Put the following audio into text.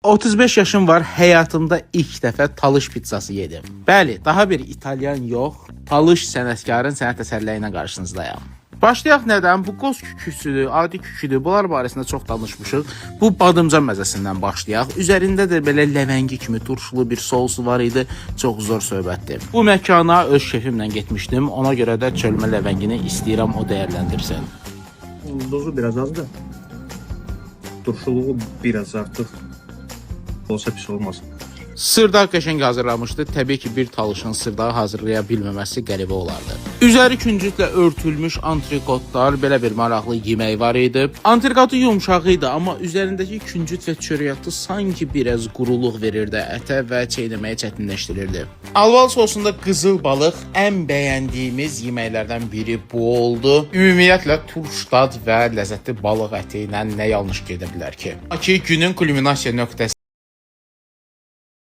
35 yaşım var, həyatımda ilk dəfə talış pizzası yedim. Bəli, daha bir İtalyan yox, talış sənətkarın sənət əsərləri ilə qarşınızdayım. Başlayaq nədən? Bu qoz küküsüdür, adi küküdür. Bunlar barəsində çox danışmışıq. Bu badımcan məzəsindən başlayaq. Üzərində də belə ləvəngi kimi turşulu bir sousu var idi. Çox zor söhbətdir. Bu məkana öz şefimlə getmişdim. Ona görə də çölmə ləvəngini istəyirəm o dəyərləndirsin. Dozu biraz azdır. Turşuluğu biraz artıq olsa pis olmaz. Sırdağ qəşəng hazırlamışdı. Təbii ki, bir talışın sırdağı hazırlaya bilməməsi qəribə olardı. Üzəri küncütlə örtülmüş antrikotlar, belə bir maraqlı yemək var idi. Antrikotu yumşaq idi, amma üzərindəki küncüt və çörəyatı sanki biraz quruluq verirdi ətə və çeynəməyə çətinləşdirirdi. Alval sosunda qızıl balıq ən bəyəndiyimiz yeməklərdən biri bu oldu. Ümumiyyətlə turş dad və ləzzətli balıq əti ilə nə yanlış gedə bilər ki? Ki günün kulminasiya nöqtəsi